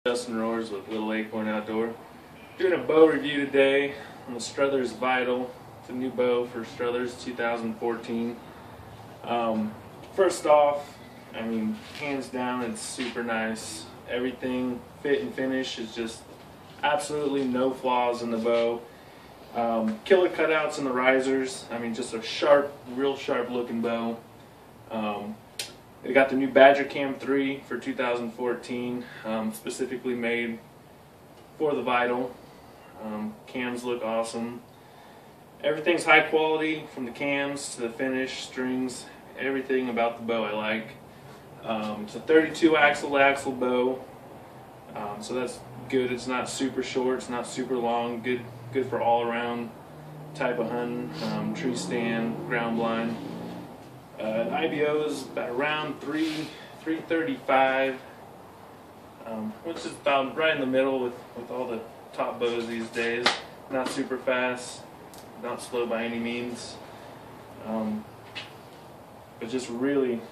Justin Roars with Little Acorn Outdoor. Doing a bow review today on the Strother's Vital. It's a new bow for Strother's 2014. First off, I mean, hands down, it's super nice. Everything, fit and finish, is just absolutely no flaws in the bow. Killer cutouts in the risers. I mean, just a sharp, real sharp looking bow. They got the new Badger Cam 3 for 2014, specifically made for the Vital. Cams look awesome. Everything's high quality, from the cams to the finish, strings, everything about the bow I like. It's a 32 axle bow, so that's good. It's not super short, it's not super long. Good for all around type of hunting, tree stand, ground blind. IBO is about around 335, which is about right in the middle with all the top bows these days. Not super fast, not slow by any means, but just really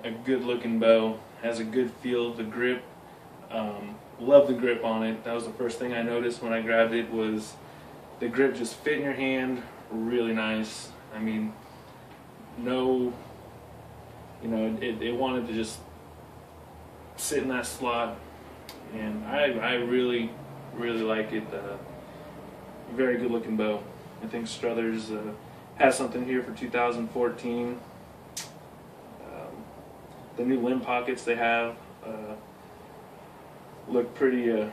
a good looking bow. Has a good feel. The grip, love the grip on it. That was the first thing I noticed when I grabbed it, was the grip just fit in your hand really nice. I mean, no, you know, it wanted to just sit in that slot, and I really like it. Very good looking bow. I think Strother's has something here for 2014. The new limb pockets they have look pretty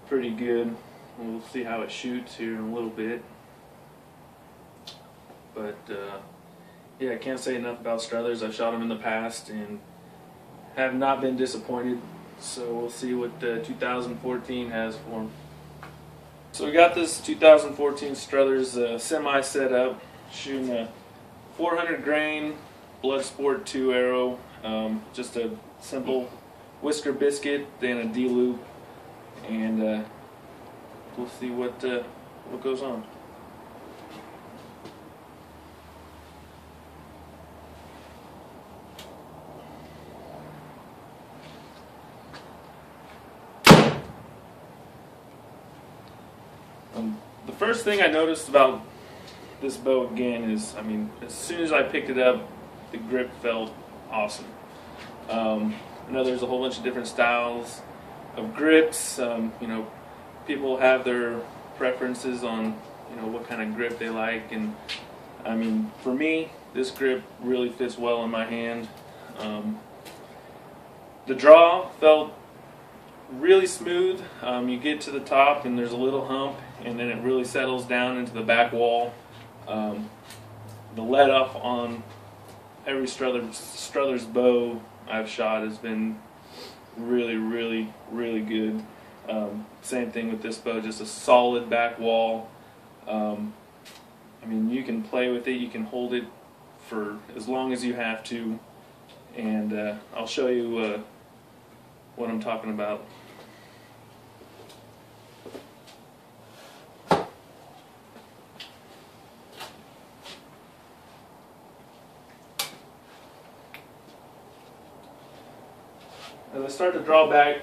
good. We'll see how it shoots here in a little bit, but yeah, I can't say enough about Strother's. I've shot them in the past and have not been disappointed, so we'll see what 2014 has for them. So we got this 2014 Strother's semi set up, shooting a 400 grain Bloodsport 2 arrow, just a simple whisker biscuit, then a D-loop, and we'll see what goes on. The first thing I noticed about this bow again is, I mean, as soon as I picked it up, the grip felt awesome. I know there's a whole bunch of different styles of grips. You know, people have their preferences on, you know, what kind of grip they like, and I mean, for me, this grip really fits well in my hand. The draw felt really smooth. You get to the top and there's a little hump, and then it really settles down into the back wall. The let off on every Strother's bow I've shot has been really good. Same thing with this bow, just a solid back wall. I mean, you can play with it, you can hold it for as long as you have to, and I'll show you what I'm talking about. As I start to draw back, it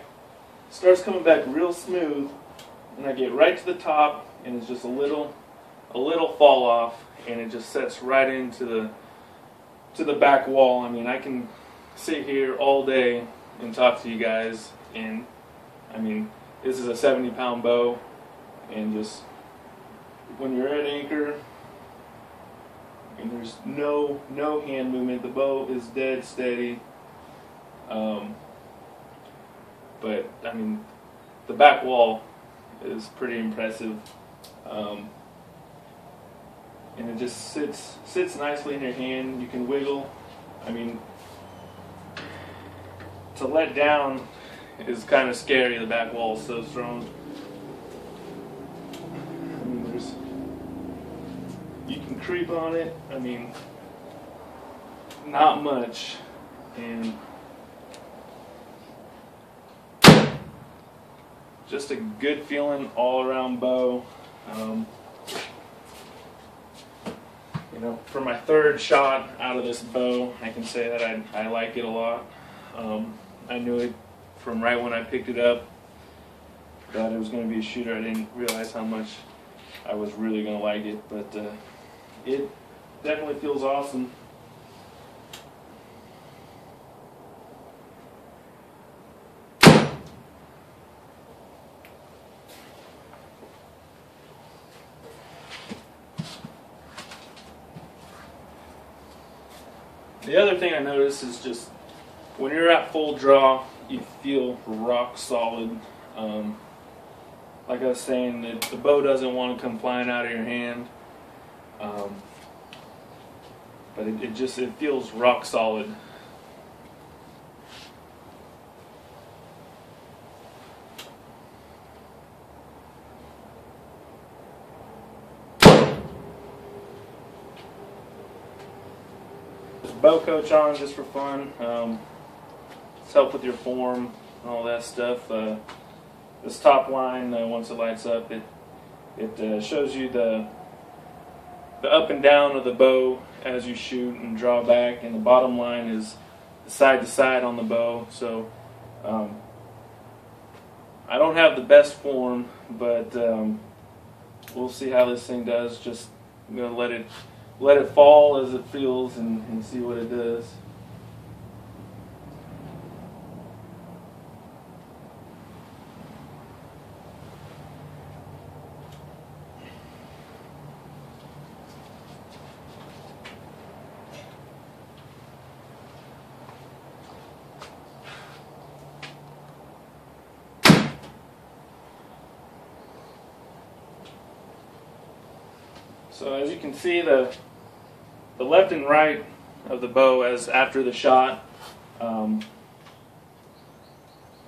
starts coming back real smooth, and I get right to the top, and it's just a little fall off, and it just sets right into the back wall. I mean, I can sit here all day and talk to you guys, and I mean, this is a 70-pound bow, and just when you're at anchor and there's no hand movement, the bow is dead steady. But I mean, the back wall is pretty impressive, and it just sits nicely in your hand. You can wiggle. I mean, to let down is kind of scary. The back wall is so strong. I mean, you can creep on it. I mean, not much, and just a good feeling all around bow. You know, for my third shot out of this bow, I can say that I like it a lot. I knew it from right when I picked it up. that it was going to be a shooter. I didn't realize how much I was really going to like it, but it definitely feels awesome. The other thing I noticed is just when you're at full draw, you feel rock solid. Like I was saying, the bow doesn't want to come flying out of your hand, but it feels rock solid. Bow coach on just for fun. It's help with your form and all that stuff. This top line, once it lights up, it shows you the up and down of the bow as you shoot and draw back, and the bottom line is the side to side on the bow. So I don't have the best form, but we'll see how this thing does. Just I'm gonna let it fall as it feels and see what it does. So as you can see, the left and right of the bow as after the shot,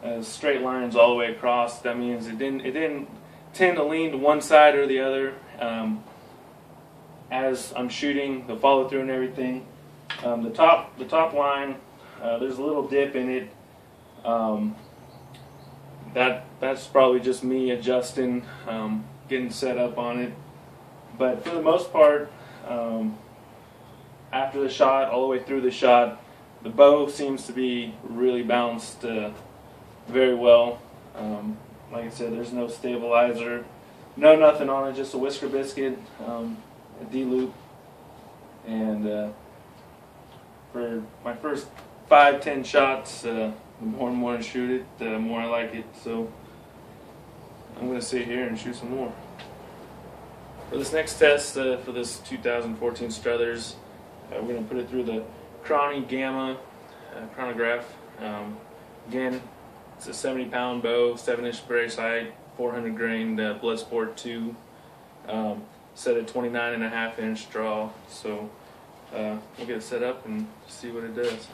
as straight lines all the way across. That means it didn't tend to lean to one side or the other. As I'm shooting, the follow through and everything. The top line, there's a little dip in it. That's probably just me adjusting, getting set up on it. But for the most part, after the shot, all the way through the shot, the bow seems to be really balanced very well. Like I said, there's no stabilizer, no nothing on it, just a whisker biscuit, a D-loop. And for my first 5-10 shots, the more and more I shoot it, the more I like it. So I'm going to sit here and shoot some more. For this next test, for this 2014 Struthers, we're going to put it through the Chrono Gamma chronograph. Again, it's a 70-pound bow, 7-inch spray sight, 400 grain Bloodsport 2, set at 29.5-inch draw. So we'll get it set up and see what it does.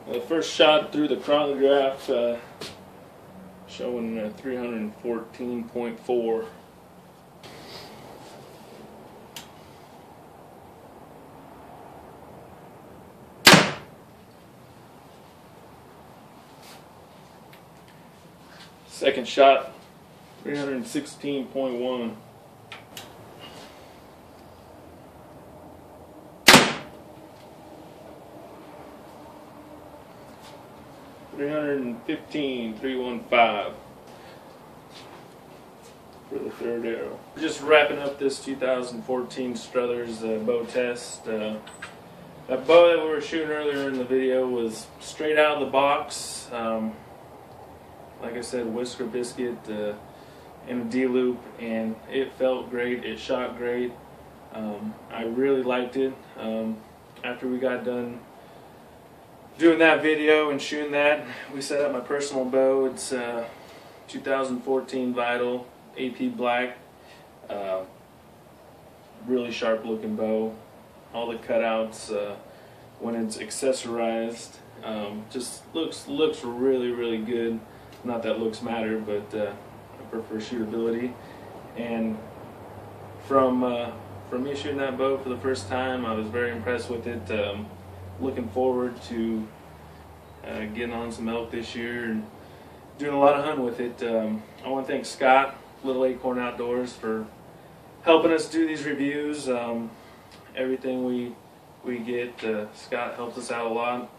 The first shot through the chronograph showing 314.4. Second shot, 316.1. $315,315 for the third arrow. We're just wrapping up this 2014 Struthers bow test. That bow that we were shooting earlier in the video was straight out of the box. Like I said, whisker biscuit and a D-loop, and it felt great. It shot great. I really liked it. After we got done doing that video and shooting that, we set up my personal bow. It's 2014 Vital AP Black, really sharp looking bow. All the cutouts when it's accessorized just looks really good. Not that looks matter, but I prefer shootability. And from me shooting that bow for the first time, I was very impressed with it. Looking forward to getting on some elk this year and doing a lot of hunting with it. I want to thank Scott, Little Acorn Outdoors, for helping us do these reviews. Everything we we get. Scott helps us out a lot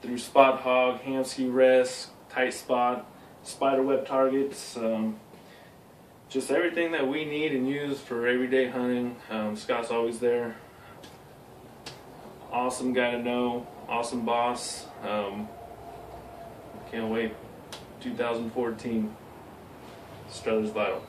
through spot hog, ham ski rest, tight spot, spider web targets, just everything that we need and use for everyday hunting. Scott's always there. Awesome guy to know, awesome boss. Can't wait. 2014, Strother's Vital.